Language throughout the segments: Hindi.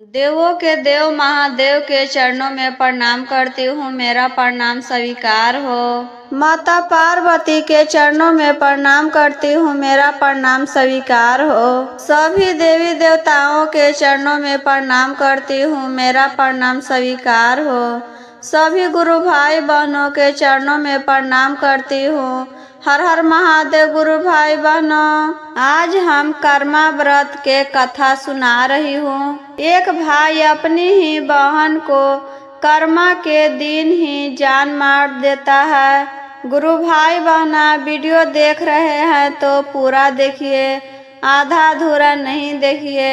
देवों के देव महादेव के चरणों में प्रणाम करती हूँ, मेरा प्रणाम स्वीकार हो। माता पार्वती के चरणों में प्रणाम करती हूँ, मेरा प्रणाम स्वीकार हो। सभी देवी देवताओं के चरणों में प्रणाम करती हूँ, मेरा प्रणाम स्वीकार हो। सभी गुरु भाई बहनों के चरणों में प्रणाम करती हूँ। हर हर महादेव। गुरु भाई बहनों, आज हम कर्मा व्रत के कथा सुना रही हूँ। एक भाई अपनी ही बहन को कर्मा के दिन ही जान मार देता है। गुरु भाई बहना, वीडियो देख रहे हैं तो पूरा देखिए, आधा अधूरा नहीं देखिए।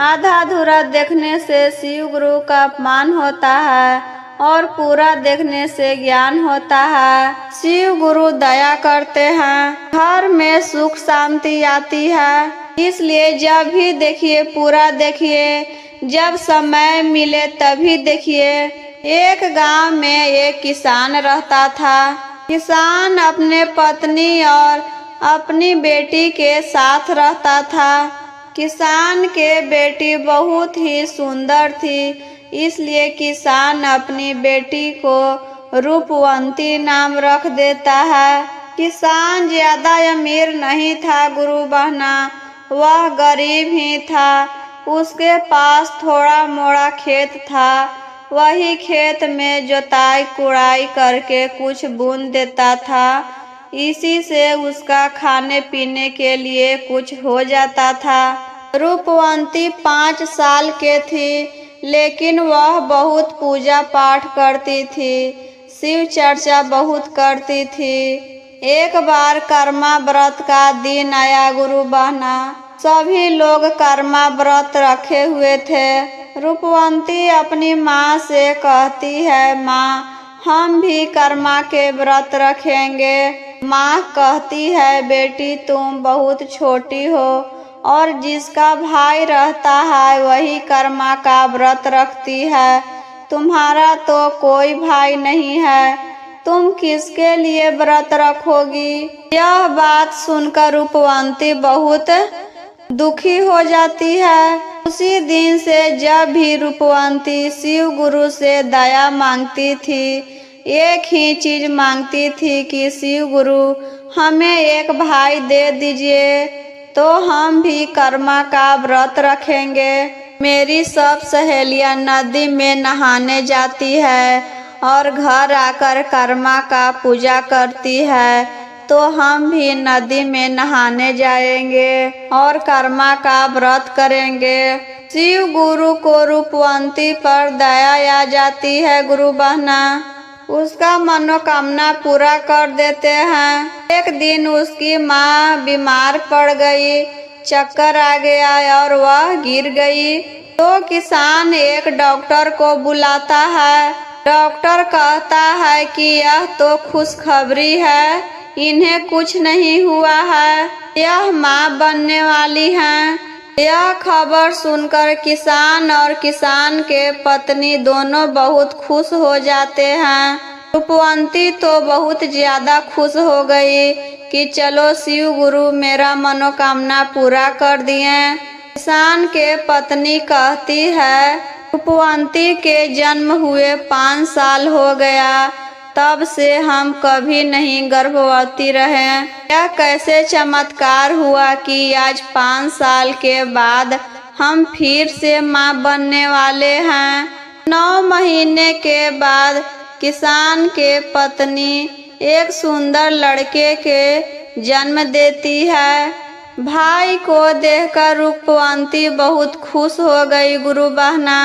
आधा अधूरा देखने से शिव गुरु का अपमान होता है और पूरा देखने से ज्ञान होता है। शिव गुरु दया करते हैं, घर में सुख शांति आती है। इसलिए जब भी देखिए पूरा देखिए, जब समय मिले तभी देखिए। एक गांव में एक किसान रहता था। किसान अपने पत्नी और अपनी बेटी के साथ रहता था। किसान के बेटी बहुत ही सुंदर थी, इसलिए किसान अपनी बेटी को रूपवंती नाम रख देता है। किसान ज्यादा अमीर नहीं था गुरु बहना, वह गरीब ही था। उसके पास थोड़ा मोड़ा खेत था, वही खेत में जोताई कुड़ाई करके कुछ बून देता था। इसी से उसका खाने पीने के लिए कुछ हो जाता था। रूपवंती 5 साल के थी, लेकिन वह बहुत पूजा पाठ करती थी, शिव चर्चा बहुत करती थी। एक बार कर्मा व्रत का दिन आया गुरु बहना। सभी लोग कर्मा व्रत रखे हुए थे। रूपवंती अपनी माँ से कहती है, माँ हम भी कर्मा के व्रत रखेंगे। माँ कहती है, बेटी तुम बहुत छोटी हो और जिसका भाई रहता है वही कर्मा का व्रत रखती है। तुम्हारा तो कोई भाई नहीं है, तुम किसके लिए व्रत रखोगी? यह बात सुनकर रूपवंती बहुत दुखी हो जाती है। उसी दिन से जब भी रूपवंती शिव गुरु से दया मांगती थी, एक ही चीज मांगती थी कि शिव गुरु हमें एक भाई दे दीजिए तो हम भी कर्मा का व्रत रखेंगे। मेरी सब सहेलियां नदी में नहाने जाती है और घर आकर कर्मा का पूजा करती है, तो हम भी नदी में नहाने जाएंगे और कर्मा का व्रत करेंगे। शिव गुरु को रूपवंती पर दया आ जाती है गुरु बहना, उसका मनोकामना पूरा कर देते हैं। एक दिन उसकी माँ बीमार पड़ गई, चक्कर आ गया और वह गिर गई। तो किसान एक डॉक्टर को बुलाता है। डॉक्टर कहता है कि यह तो खुशखबरी है, इन्हें कुछ नहीं हुआ है, यह माँ बनने वाली हैं। यह खबर सुनकर किसान और किसान के पत्नी दोनों बहुत खुश हो जाते हैं। रूपवंती तो बहुत ज्यादा खुश हो गई कि चलो शिव गुरु मेरा मनोकामना पूरा कर दिए। किसान के पत्नी कहती है, रूपवंती के जन्म हुए 5 साल हो गया, तब से हम कभी नहीं गर्भवती रहे। यह कैसे चमत्कार हुआ कि आज 5 साल के बाद हम फिर से माँ बनने वाले हैं। 9 महीने के बाद किसान के पत्नी एक सुंदर लड़के के जन्म देती है। भाई को देखकर रूपवंती बहुत खुश हो गई गुरु बहना।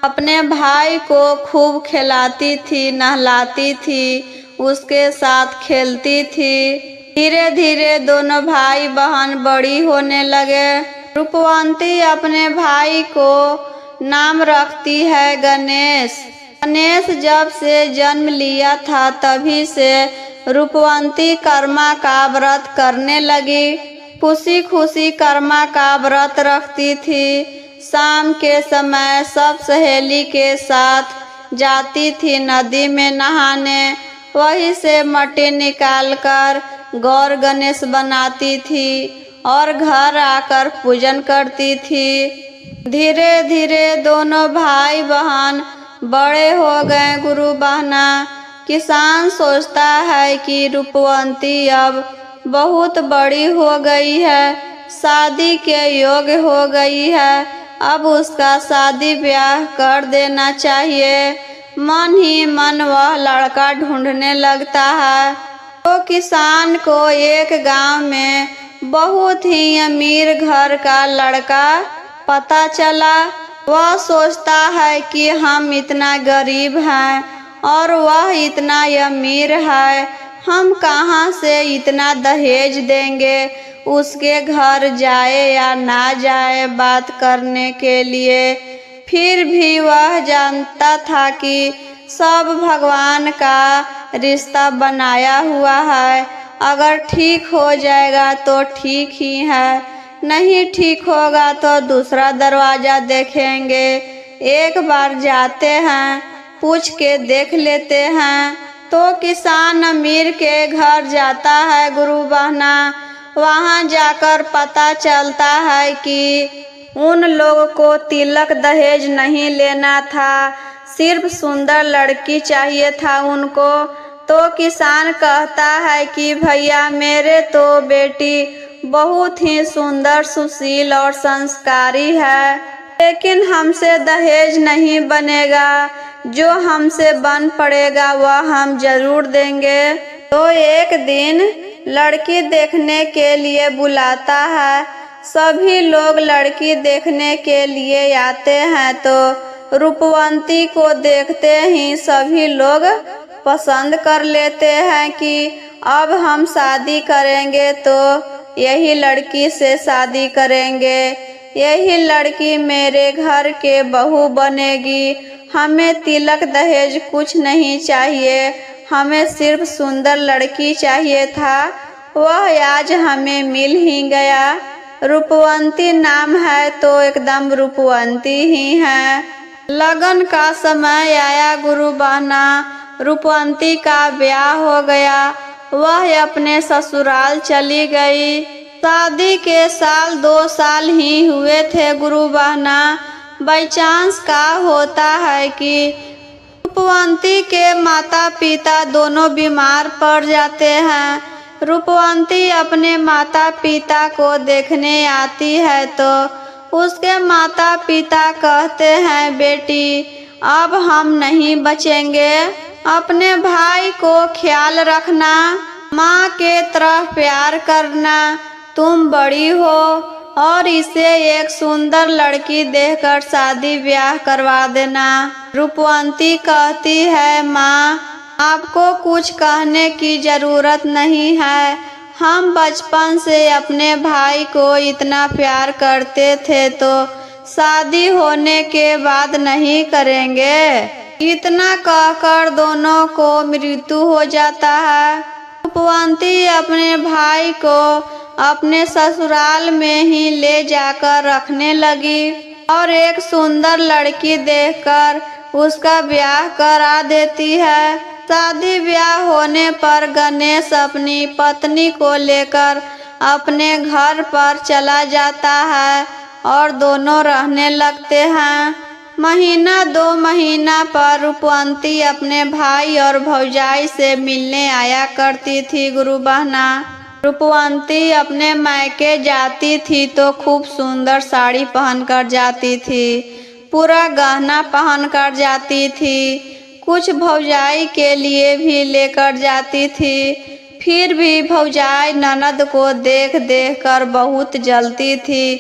अपने भाई को खूब खिलाती थी, नहलाती थी, उसके साथ खेलती थी। धीरे धीरे दोनों भाई बहन बड़ी होने लगे। रूपवंती अपने भाई को नाम रखती है गणेश। गणेश जब से जन्म लिया था तभी से रूपवंती कर्मा का व्रत करने लगी। खुशी खुशी कर्मा का व्रत रखती थी। शाम के समय सब सहेली के साथ जाती थी नदी में नहाने। वहीं से मट्टी निकालकर गौर गणेश बनाती थी और घर आकर पूजन करती थी। धीरे धीरे दोनों भाई बहन बड़े हो गए गुरु बहना। किसान सोचता है कि रूपवंती अब बहुत बड़ी हो गई है, शादी के योग्य हो गई है, अब उसका शादी ब्याह कर देना चाहिए। मन ही मन वह लड़का ढूंढने लगता है। तो किसान को एक गांव में बहुत ही अमीर घर का लड़का पता चला। वह सोचता है कि हम इतना गरीब हैं और वह इतना अमीर है, हम कहाँ से इतना दहेज देंगे। उसके घर जाए या ना जाए बात करने के लिए, फिर भी वह जानता था कि सब भगवान का रिश्ता बनाया हुआ है। अगर ठीक हो जाएगा तो ठीक ही है, नहीं ठीक होगा तो दूसरा दरवाजा देखेंगे। एक बार जाते हैं, पूछ के देख लेते हैं। तो किसान अमीर के घर जाता है गुरु बहना। वहां जाकर पता चलता है कि उन लोगों को तिलक दहेज नहीं लेना था, सिर्फ सुंदर लड़की चाहिए था उनको। तो किसान कहता है कि भैया मेरे तो बेटी बहुत ही सुंदर, सुशील और संस्कारी है, लेकिन हमसे दहेज नहीं बनेगा, जो हमसे बन पड़ेगा वह हम जरूर देंगे। तो एक दिन लड़की देखने के लिए बुलाता है। सभी लोग लड़की देखने के लिए आते हैं। तो रूपवंती को देखते ही सभी लोग पसंद कर लेते हैं कि अब हम शादी करेंगे तो यही लड़की से शादी करेंगे, यही लड़की मेरे घर के बहू बनेगी। हमें तिलक दहेज कुछ नहीं चाहिए, हमें सिर्फ सुंदर लड़की चाहिए था, वह आज हमें मिल ही गया। रूपवंती नाम है तो एकदम रूपवंती ही है। लगन का समय आया गुरु बहना। रूपवंती का ब्याह हो गया, वह अपने ससुराल चली गई। शादी के साल 2 साल ही हुए थे गुरु बहना। बाई चांस का होता है कि रूपवंती के माता पिता दोनों बीमार पड़ जाते हैं। रूपवंती अपने माता पिता को देखने आती है तो उसके माता पिता कहते हैं बेटी अब हम नहीं बचेंगे, अपने भाई को ख्याल रखना, माँ के तरह प्यार करना, तुम बड़ी हो और इसे एक सुंदर लड़की देखकर शादी ब्याह करवा देना। रूपवंती कहती है माँ आपको कुछ कहने की जरूरत नहीं है, हम बचपन से अपने भाई को इतना प्यार करते थे तो शादी होने के बाद नहीं करेंगे। इतना कहकर दोनों को मृत्यु हो जाता है। रूपवंती अपने भाई को अपने ससुराल में ही ले जाकर रखने लगी और एक सुंदर लड़की देखकर उसका ब्याह करा देती है। शादी ब्याह होने पर गणेश अपनी पत्नी को लेकर अपने घर पर चला जाता है और दोनों रहने लगते हैं। महीना 2 महीना पर रूपवंती अपने भाई और भौजाई से मिलने आया करती थी गुरु बहना। रूपवंती अपने मायके जाती थी तो खूब सुंदर साड़ी पहनकर जाती थी, पूरा गहना पहनकर जाती थी, कुछ भौजाई के लिए भी लेकर जाती थी। फिर भी भौजाई ननद को देख देख कर बहुत जलती थी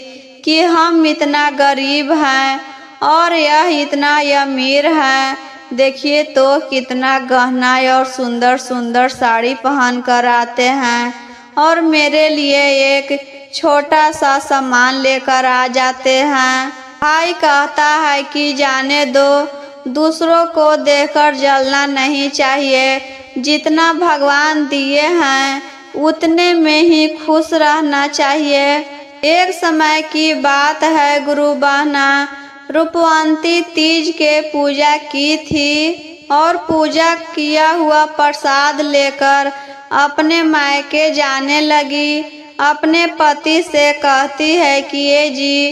कि हम इतना गरीब हैं और यह इतना अमीर है, देखिए तो कितना गहना और सुंदर सुंदर साड़ी पहन कर आते हैं और मेरे लिए एक छोटा सा सामान लेकर आ जाते हैं। भाई कहता है कि जाने दो, दूसरों को देखकर जलना नहीं चाहिए, जितना भगवान दिए हैं उतने में ही खुश रहना चाहिए। एक समय की बात है गुरु बहना, रूपवंती तीज के पूजा की थी और पूजा किया हुआ प्रसाद लेकर अपने मायके जाने लगी। अपने पति से कहती है कि ये जी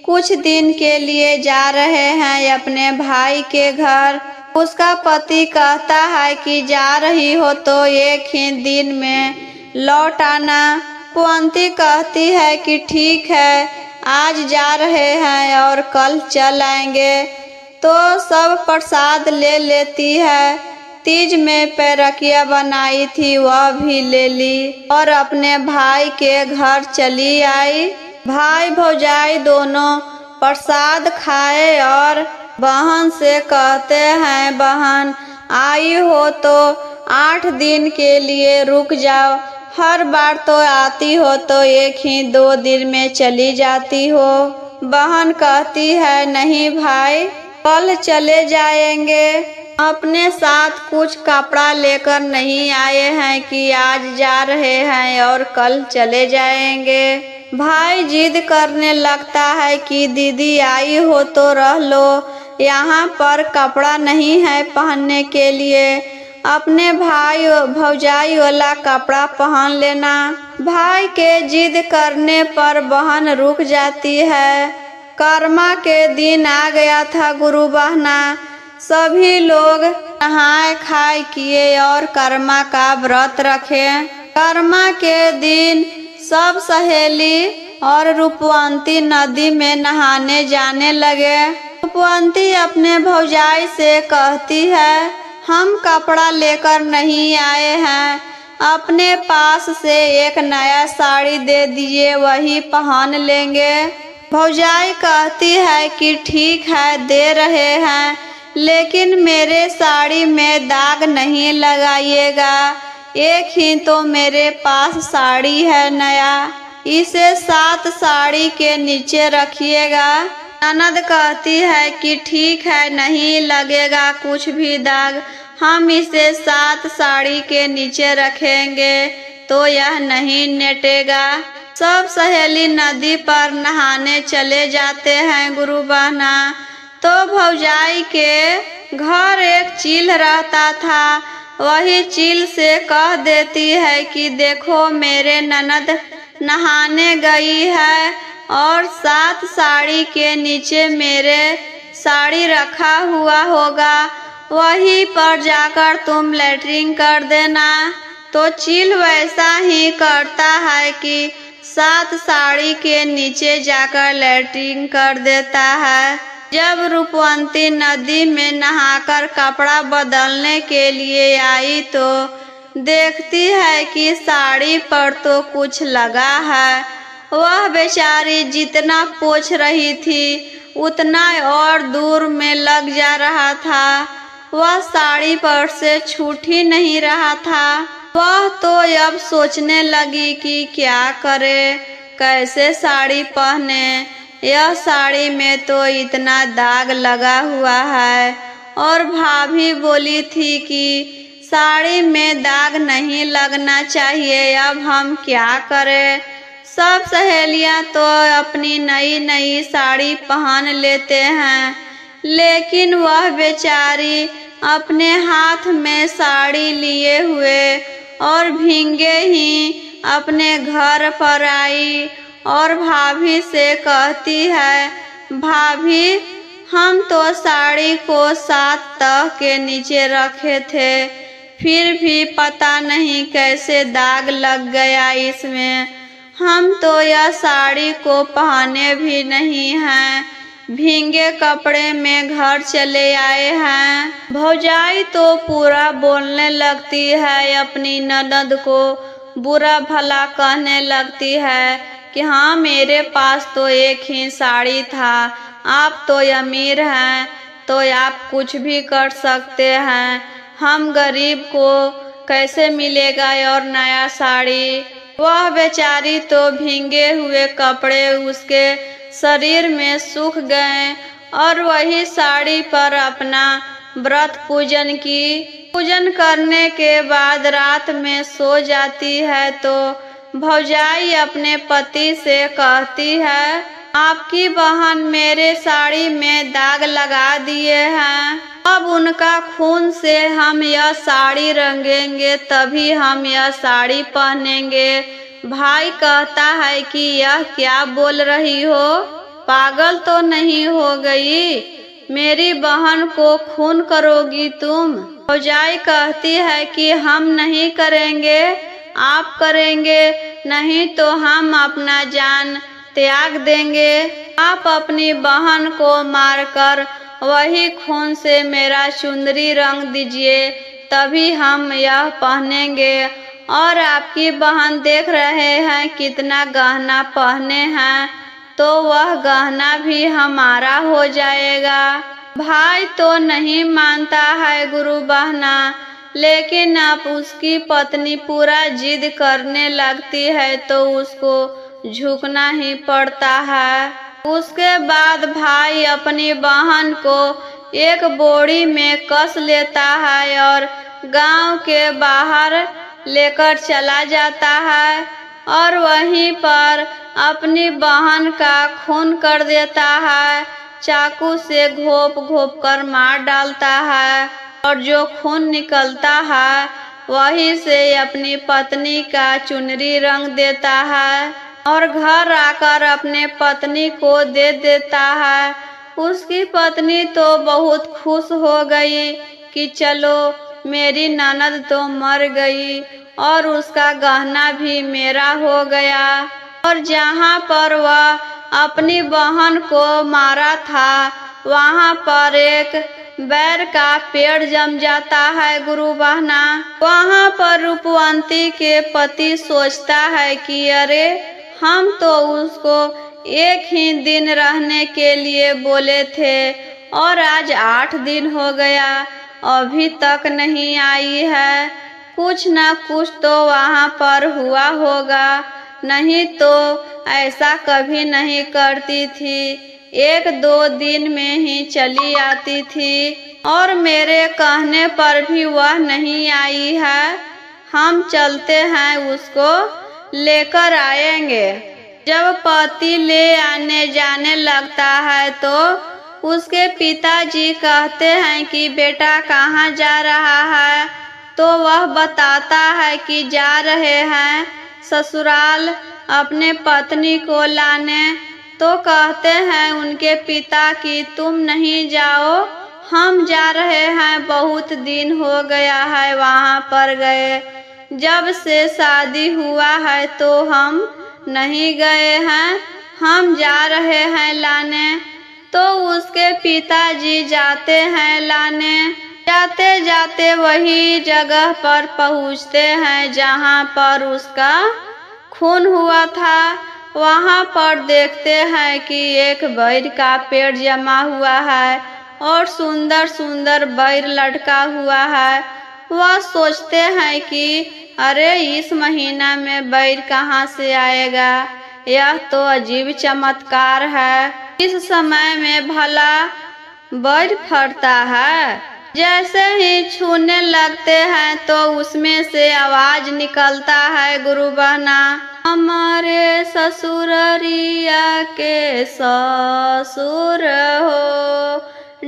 कुछ दिन के लिए जा रहे हैं अपने भाई के घर। उसका पति कहता है कि जा रही हो तो एक ही दिन में लौट आना। कुंती कहती है कि ठीक है, आज जा रहे हैं और कल चल आएंगे। तो सब प्रसाद ले लेती है। तीज में पैरकिया बनाई थी वह भी ले ली और अपने भाई के घर चली आई। भाई भौजाई दोनों प्रसाद खाए और बहन से कहते हैं, बहन आई हो तो 8 दिन के लिए रुक जाओ। हर बार तो आती हो तो एक ही 2 दिन में चली जाती हो। बहन कहती है, नहीं भाई, कल चले जाएंगे। अपने साथ कुछ कपड़ा लेकर नहीं आए हैं कि आज जा रहे हैं और कल चले जाएंगे। भाई जिद करने लगता है कि दीदी आई हो तो रह लो, यहाँ पर कपड़ा नहीं है पहनने के लिए, अपने भाई भौजाई वाला कपड़ा पहन लेना। भाई के जिद करने पर बहन रुक जाती है। कर्मा के दिन आ गया था गुरु बहना। सभी लोग नहाए खाए किए और कर्मा का व्रत रखे। कर्मा के दिन सब सहेली और रूपवंती नदी में नहाने जाने लगे। रूपवंती अपने भौजाई से कहती है, हम कपड़ा लेकर नहीं आए हैं, अपने पास से एक नया साड़ी दे दीजिए, वही पहन लेंगे। भौजाई कहती है कि ठीक है, दे रहे हैं, लेकिन मेरे साड़ी में दाग नहीं लगाइएगा। एक ही तो मेरे पास साड़ी है नया, इसे 7 साड़ी के नीचे रखिएगा। ननद कहती है कि ठीक है, नहीं लगेगा कुछ भी दाग, हम इसे 7 साड़ी के नीचे रखेंगे तो यह नहीं नेटेगा। सब सहेली नदी पर नहाने चले जाते हैं गुरु बहना। तो भौजाई के घर एक चील रहता था। वही चील से कह देती है कि देखो मेरे ननद नहाने गई है और 7 साड़ी के नीचे मेरे साड़ी रखा हुआ होगा, वहीं पर जाकर तुम लैट्रिन कर देना। तो चील वैसा ही करता है कि 7 साड़ी के नीचे जाकर लैट्रिन कर देता है। जब रूपवंती नदी में नहाकर कपड़ा बदलने के लिए आई तो देखती है कि साड़ी पर तो कुछ लगा है। वह बेचारी जितना पोंछ रही थी उतना और दूर में लग जा रहा था। वह साड़ी पर से छूट ही नहीं रहा था। वह तो अब सोचने लगी कि क्या करे, कैसे साड़ी पहने। यह साड़ी में तो इतना दाग लगा हुआ है और भाभी बोली थी कि साड़ी में दाग नहीं लगना चाहिए, अब हम क्या करें। सब सहेलियां तो अपनी नई नई साड़ी पहन लेते हैं, लेकिन वह बेचारी अपने हाथ में साड़ी लिए हुए और भींगे ही अपने घर पर आई और भाभी से कहती है, भाभी हम तो साड़ी को 7 तह के नीचे रखे थे, फिर भी पता नहीं कैसे दाग लग गया इसमें। हम तो यह साड़ी को पहने भी नहीं हैं, भींगे कपड़े में घर चले आए हैं। भौजाई तो पूरा बोलने लगती है, अपनी ननद को बुरा भला कहने लगती है कि हाँ मेरे पास तो एक ही साड़ी था, आप तो अमीर हैं तो आप कुछ भी कर सकते हैं, हम गरीब को कैसे मिलेगा और नया साड़ी। वह बेचारी तो भींगे हुए कपड़े उसके शरीर में सूख गए और वही साड़ी पर अपना व्रत पूजन की। पूजन करने के बाद रात में सो जाती है तो भौजाई अपने पति से कहती है, आपकी बहन मेरे साड़ी में दाग लगा दिए हैं, अब उनका खून से हम यह साड़ी रंगेंगे तभी हम यह साड़ी पहनेंगे। भाई कहता है कि यह क्या बोल रही हो, पागल तो नहीं हो गई? मेरी बहन को खून करोगी तुम? भौजाई कहती है कि हम नहीं करेंगे, आप करेंगे, नहीं तो हम अपना जान त्याग देंगे। आप अपनी बहन को मारकर वही खून से मेरा चुंदरी रंग दीजिए, तभी हम यह पहनेंगे। और आपकी बहन देख रहे हैं कितना गहना पहने हैं, तो वह गहना भी हमारा हो जाएगा। भाई तो नहीं मानता है गुरु बहना, लेकिन अब उसकी पत्नी पूरा जिद करने लगती है तो उसको झुकना ही पड़ता है। उसके बाद भाई अपनी बहन को एक बोरी में कस लेता है और गांव के बाहर लेकर चला जाता है और वहीं पर अपनी बहन का खून कर देता है। चाकू से घोप घोप कर मार डालता है और जो खून निकलता है वही से अपनी पत्नी का चुनरी रंग देता है और घर आकर अपने पत्नी को दे देता है। उसकी पत्नी तो बहुत खुश हो गई कि चलो मेरी ननद तो मर गई और उसका गहना भी मेरा हो गया। और जहाँ पर वह अपनी बहन को मारा था वहाँ पर एक बैर का पेड़ जम जाता है गुरु बहना। वहाँ पर रूपवंती के पति सोचता है कि अरे हम तो उसको एक ही दिन रहने के लिए बोले थे और आज 8 दिन हो गया, अभी तक नहीं आई है। कुछ न कुछ तो वहाँ पर हुआ होगा, नहीं तो ऐसा कभी नहीं करती थी। 1-2 दिन में ही चली आती थी और मेरे कहने पर भी वह नहीं आई है। हम चलते हैं, उसको लेकर आएंगे। जब पति ले आने जाने लगता है तो उसके पिताजी कहते हैं कि बेटा कहाँ जा रहा है, तो वह बताता है कि जा रहे हैं ससुराल अपने पत्नी को लाने। तो कहते हैं उनके पिता कि तुम नहीं जाओ, हम जा रहे हैं, बहुत दिन हो गया है वहाँ पर गए, जब से शादी हुआ है तो हम नहीं गए हैं, हम जा रहे हैं लाने। तो उसके पिताजी जाते हैं लाने। जाते जाते वही जगह पर पहुँचते हैं जहाँ पर उसका खून हुआ था। वहाँ पर देखते हैं कि एक बैर का पेड़ जमा हुआ है और सुंदर सुंदर बैर लटका हुआ है। वह सोचते हैं कि अरे इस महीना में बैर कहाँ से आएगा, यह तो अजीब चमत्कार है, इस समय में भला बैर फरता है। जैसे ही छूने लगते हैं तो उसमें से आवाज निकलता है गुरु बहना, हमारे ससुररिया के ससुर हो,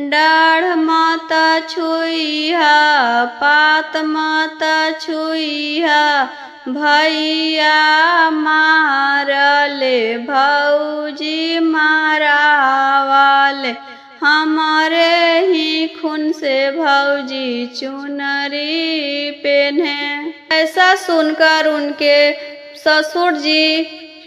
डाढ़ मत छुइहा, पात मत छुइहा, भैया मारले भौजी मारावाले, हमारे ही खून से भौजी चुनरी पहने। ऐसा सुनकर उनके ससुर जी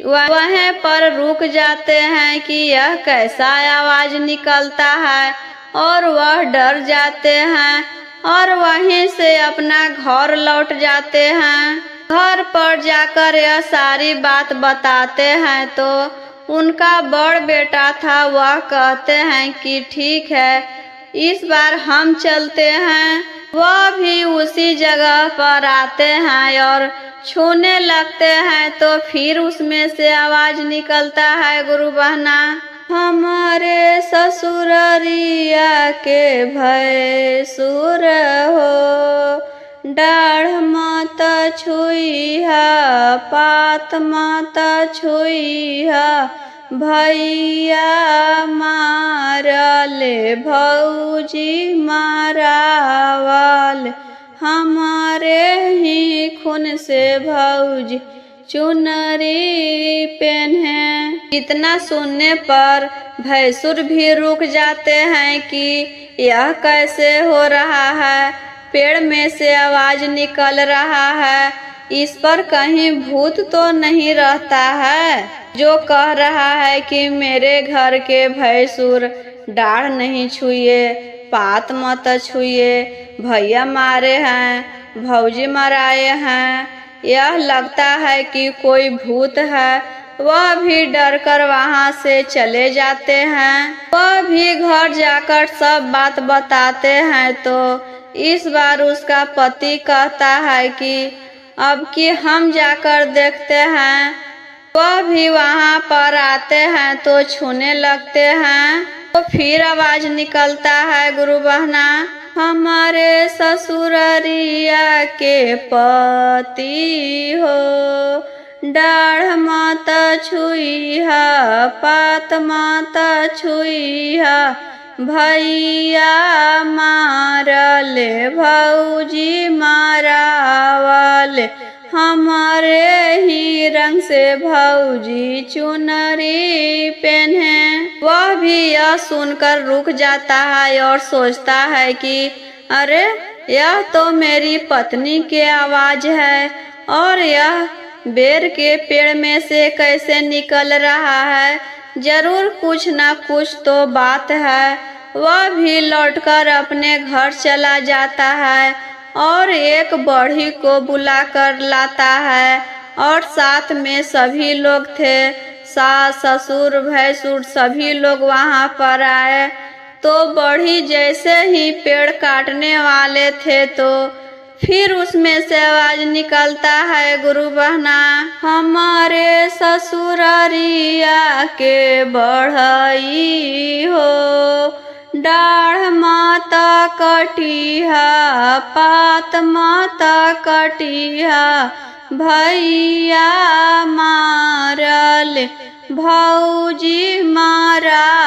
वहीं पर रुक जाते हैं कि यह कैसा आवाज निकलता है और वह डर जाते हैं और वहीं से अपना घर लौट जाते हैं। घर पर जाकर यह सारी बात बताते हैं तो उनका बड़ बेटा था, वह कहते हैं कि ठीक है, इस बार हम चलते हैं। वह भी उसी जगह पर आते हैं और छूने लगते हैं तो फिर उसमें से आवाज निकलता है गुरु बहना, हमारे ससुररिया के भैंसुर हो, डाढ़ मत छुइहा, पात मत छुइहा, भैया मारले भौजी मारावाले, हमारे ही खून से भौजी चुनरी पहने। इतना सुनने पर भैंसुर भी रुक जाते हैं कि यह कैसे हो रहा है। पेड़ में से आवाज निकल रहा है, इस पर कहीं भूत तो नहीं रहता है जो कह रहा है कि मेरे घर के भैंसुर डाढ़ नहीं छुए, पात मत छुए, भैया मारे हैं, भौजी मराए हैं। यह लगता है कि कोई भूत है। वह भी डर कर वहाँ से चले जाते हैं। वह भी घर जाकर सब बात बताते हैं तो इस बार उसका पति कहता है कि अब कि हम जाकर देखते हैं। वह भी वहाँ पर आते हैं तो छूने लगते हैं तो फिर आवाज निकलता है, गुरु बहना हमारे ससुररिया के पति हो, डाढ़ माता छुईहा, पात माता छुईहा, भैया मारले, भौजी मारावले, हमारे ही रंग से भौजी चुनरी पहने। वह भी यह सुनकर रुक जाता है और सोचता है कि अरे यह तो मेरी पत्नी की आवाज है और यह बेर के पेड़ में से कैसे निकल रहा है। जरूर कुछ ना कुछ तो बात है। वह भी लौटकर अपने घर चला जाता है और एक बढ़ी को बुलाकर लाता है और साथ में सभी लोग थे। सास ससुर भैंसुर सभी लोग वहाँ पर आए तो बढ़ी जैसे ही पेड़ काटने वाले थे तो फिर उसमें से आवाज निकलता है, गुरु बहना हमारे ससुररिया के बढ़ई हो, डाढ़ माता कटिहा, पात माता कटिहा, भैया मारल, भौजी मारावल,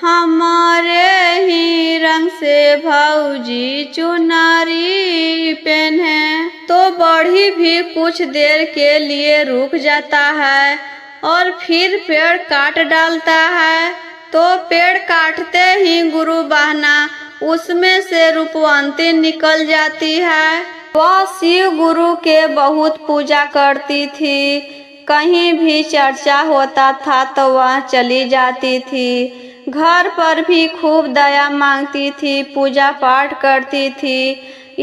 हमारे ही रंग से भौजी चुनरी पहने। तो बढ़ी भी कुछ देर के लिए रुक जाता है और फिर पेड़ काट डालता है। तो पेड़ काटते ही गुरु बहना उसमें से रूपवंती निकल जाती है। वह शिव गुरु के बहुत पूजा करती थी। कहीं भी चर्चा होता था तो वह चली जाती थी। घर पर भी खूब दया मांगती थी, पूजा पाठ करती थी।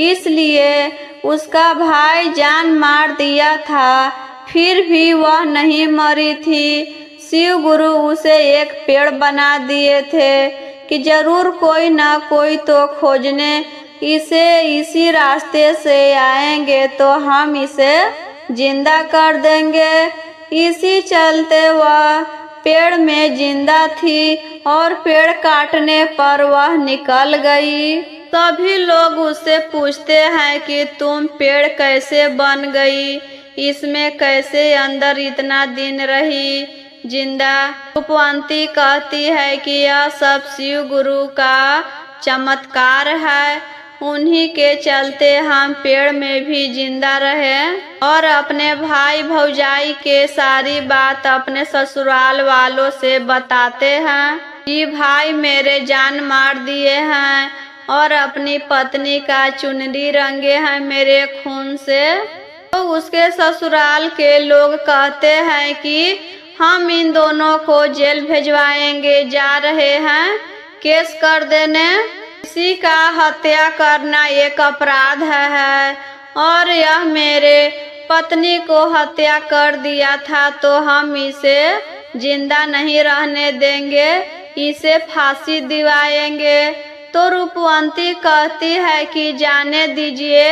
इसलिए उसका भाई जान मार दिया था, फिर भी वह नहीं मरी थी। शिव गुरु उसे एक पेड़ बना दिए थे कि जरूर कोई ना कोई तो खोजने इसे इसी रास्ते से आएंगे तो हम इसे जिंदा कर देंगे। इसी चलते वह पेड़ में जिंदा थी और पेड़ काटने पर वह निकल गई। सभी लोग उससे पूछते हैं कि तुम पेड़ कैसे बन गई, इसमें कैसे अंदर इतना दिन रही जिंदा। रूपवंती कहती है कि यह सब शिव गुरु का चमत्कार है, उन्हीं के चलते हम पेड़ में भी जिंदा रहे और अपने भाई भौजाई के सारी बात अपने ससुराल वालों से बताते हैं कि भाई मेरे जान मार दिए हैं और अपनी पत्नी का चुनरी रंगे हैं मेरे खून से। तो उसके ससुराल के लोग कहते हैं कि हम इन दोनों को जेल भिजवाएंगे, जा रहे हैं केस कर देने। किसी का हत्या करना एक अपराध है और यह मेरे पत्नी को हत्या कर दिया था तो हम इसे जिंदा नहीं रहने देंगे, इसे फांसी दिवाएंगे। तो रूपवंती कहती है कि जाने दीजिए,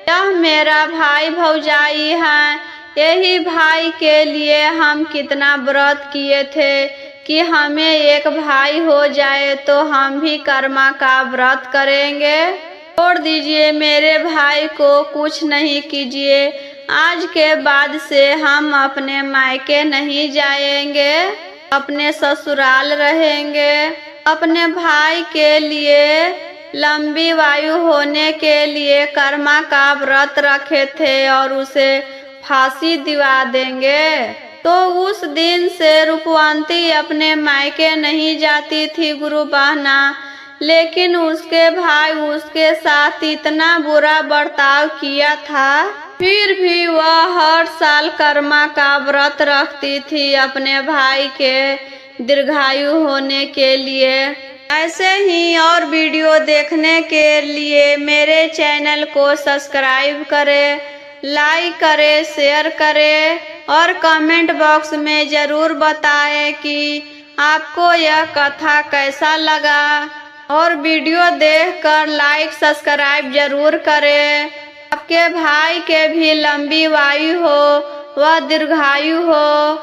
यह मेरा भाई भौजाई है। यही भाई के लिए हम कितना व्रत किए थे कि हमें एक भाई हो जाए तो हम भी कर्मा का व्रत करेंगे। छोड़ दीजिए, मेरे भाई को कुछ नहीं कीजिए। आज के बाद से हम अपने मायके नहीं जाएंगे, अपने ससुराल रहेंगे। अपने भाई के लिए लंबी वायु होने के लिए कर्मा का व्रत रखे थे और उसे फांसी दिवा देंगे। तो उस दिन से रूपवंती अपने मायके नहीं जाती थी गुरु बहना, लेकिन उसके भाई उसके साथ इतना बुरा बर्ताव किया था, फिर भी वह हर साल कर्मा का व्रत रखती थी अपने भाई के दीर्घायु होने के लिए। ऐसे ही और वीडियो देखने के लिए मेरे चैनल को सब्सक्राइब करें, लाइक करें, शेयर करें और कमेंट बॉक्स में ज़रूर बताएं कि आपको यह कथा कैसा लगा। और वीडियो देखकर लाइक सब्सक्राइब जरूर करें। आपके भाई के भी लंबी आयु हो, वह दीर्घायु हो।